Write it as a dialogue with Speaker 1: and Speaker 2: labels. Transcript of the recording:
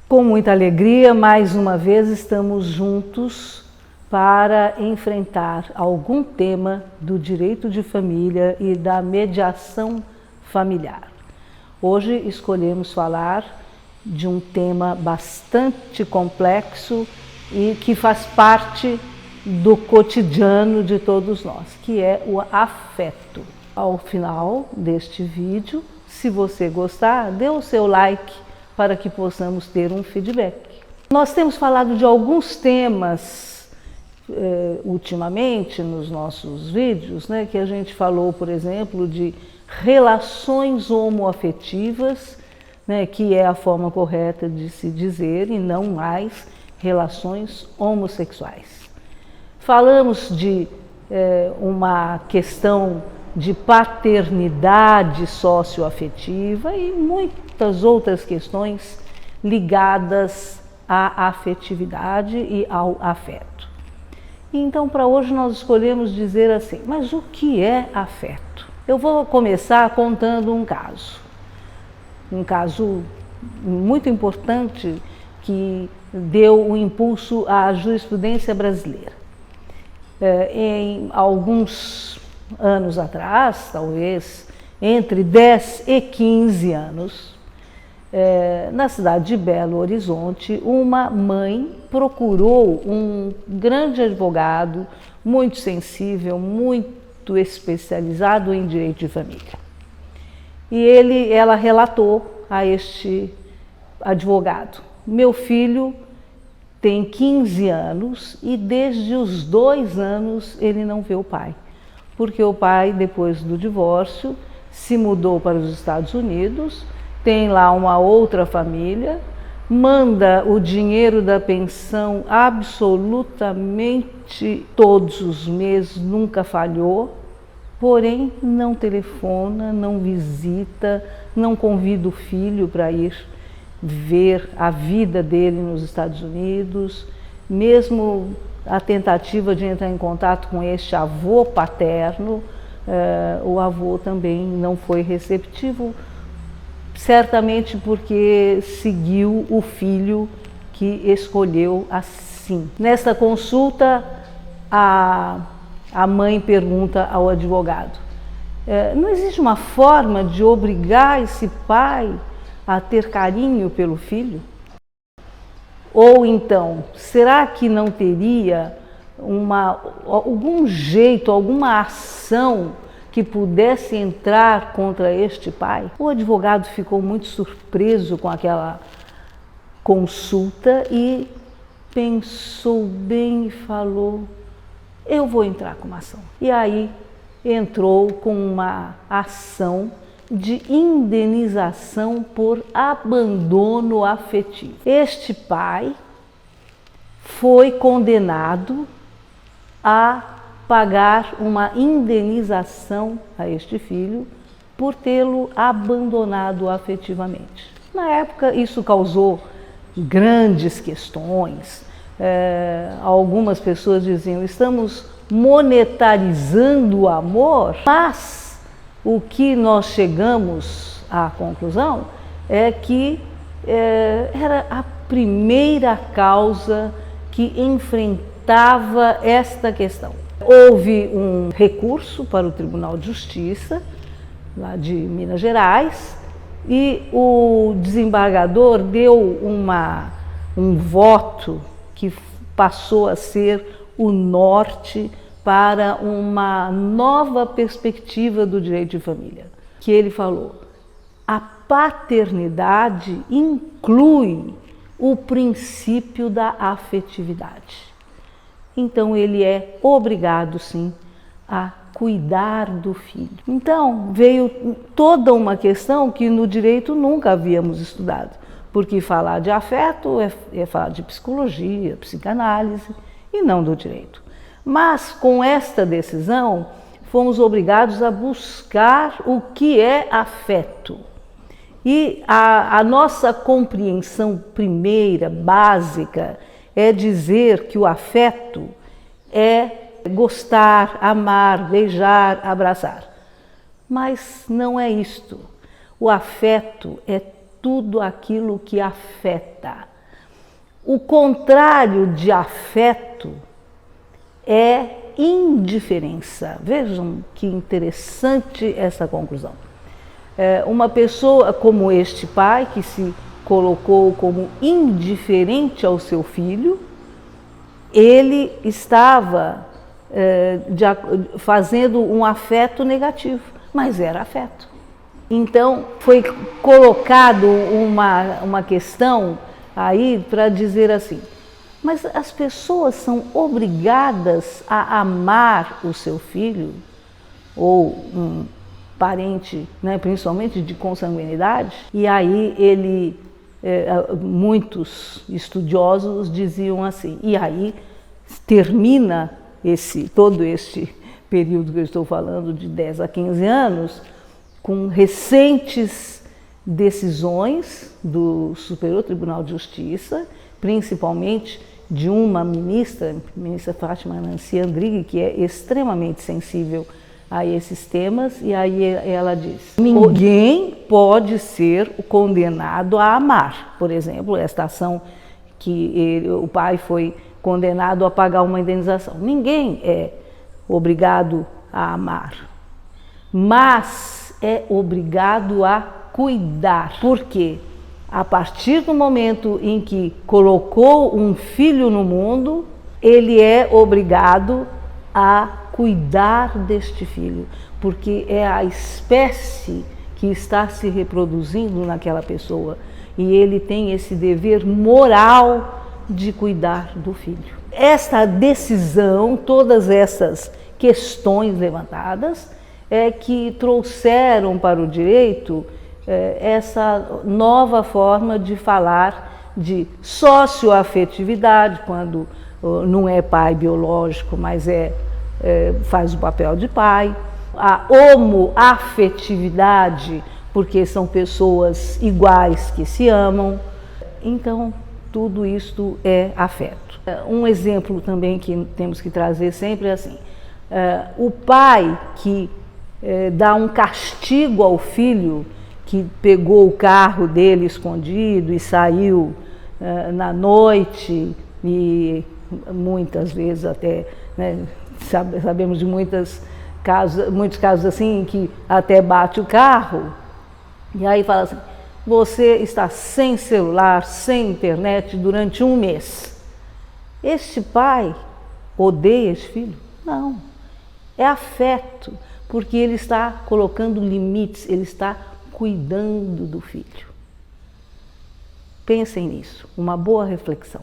Speaker 1: Com muita alegria, mais uma vez estamos juntos para enfrentar algum tema do direito de família e da mediação familiar. Hoje escolhemos falar de um tema bastante complexo e que faz parte do cotidiano de todos nós, que é o afeto. Ao final deste vídeo, se você gostar, dê o seu like para que possamos ter um feedback. Nós temos falado de alguns temas ultimamente nos nossos vídeos, né, que a gente falou, por exemplo, de relações homoafetivas, né, que é a forma correta de se dizer, e não mais relações homossexuais. Falamos de uma questão de paternidade socioafetiva e muitas outras questões ligadas à afetividade e ao afeto. Então, para hoje nós escolhemos dizer assim, mas o que é afeto? Eu vou começar contando um caso muito importante que deu um impulso à jurisprudência brasileira. Em alguns anos atrás, talvez entre 10 e 15 anos, na cidade de Belo Horizonte, uma mãe procurou um grande advogado, muito sensível, muito especializado em direito de família. E ela relatou a este advogado: meu filho tem 15 anos e desde os 2 anos ele não vê o pai. Porque o pai, depois do divórcio, se mudou para os Estados Unidos, tem lá uma outra família, manda o dinheiro da pensão absolutamente todos os meses, nunca falhou, porém não telefona, não visita, não convida o filho para ir ver a vida dele nos Estados Unidos, mesmo a tentativa de entrar em contato com este avô paterno, o avô também não foi receptivo, certamente porque seguiu o filho que escolheu assim. Nesta consulta, a mãe pergunta ao advogado: não existe uma forma de obrigar esse pai a ter carinho pelo filho? Ou então, será que não teria algum jeito, alguma ação que pudesse entrar contra este pai? O advogado ficou muito surpreso com aquela consulta e pensou bem e falou: eu vou entrar com uma ação. E aí entrou com uma ação de indenização por abandono afetivo. Este pai foi condenado a pagar uma indenização a este filho por tê-lo abandonado afetivamente. Na época, isso causou grandes questões. Algumas pessoas diziam: estamos monetarizando o amor, mas o que nós chegamos à conclusão é que era a primeira causa que enfrentava esta questão. Houve um recurso para o Tribunal de Justiça, lá de Minas Gerais, e o desembargador deu um voto que passou a ser o norte para uma nova perspectiva do direito de família, que ele falou: a paternidade inclui o princípio da afetividade. Então ele é obrigado, sim, a cuidar do filho. Então veio toda uma questão que no direito nunca havíamos estudado, porque falar de afeto é falar de psicologia, psicanálise e não do direito. Mas com esta decisão fomos obrigados a buscar o que é afeto. E a nossa compreensão primeira, básica, é dizer que o afeto é gostar, amar, beijar, abraçar. Mas não é isto. O afeto é tudo aquilo que afeta. O contrário de afeto é indiferença. Vejam que interessante essa conclusão. Uma pessoa como este pai, que se colocou como indiferente ao seu filho, ele estava fazendo um afeto negativo, mas era afeto. Então, foi colocado uma questão aí para dizer assim, mas as pessoas são obrigadas a amar o seu filho, ou um parente, né, principalmente de consanguinidade? E aí muitos estudiosos diziam assim, e aí termina todo este período que eu estou falando, de 10 a 15 anos, com recentes decisões do Superior Tribunal de Justiça, principalmente de uma ministra Fátima Nancy Andrighi, que é extremamente sensível a esses temas, e aí ela diz: ninguém pode ser condenado a amar. Por exemplo, esta ação que o pai foi condenado a pagar uma indenização. Ninguém é obrigado a amar, mas é obrigado a cuidar. Por quê? A partir do momento em que colocou um filho no mundo, ele é obrigado a cuidar deste filho, porque é a espécie que está se reproduzindo naquela pessoa e ele tem esse dever moral de cuidar do filho. Esta decisão, todas essas questões levantadas, é que trouxeram para o direito essa nova forma de falar de socioafetividade, quando não é pai biológico, mas faz o papel de pai. A homoafetividade, porque são pessoas iguais que se amam. Então, tudo isto é afeto. Um exemplo também que temos que trazer sempre é assim, o pai que dá um castigo ao filho, que pegou o carro dele escondido e saiu na noite, e muitas vezes até, né, sabemos de muitos casos assim, em que até bate o carro, e aí fala assim, você está sem celular, sem internet durante um mês. Este pai odeia esse filho? Não, é afeto, porque ele está colocando limites, ele está cuidando do filho. Pensem nisso, uma boa reflexão.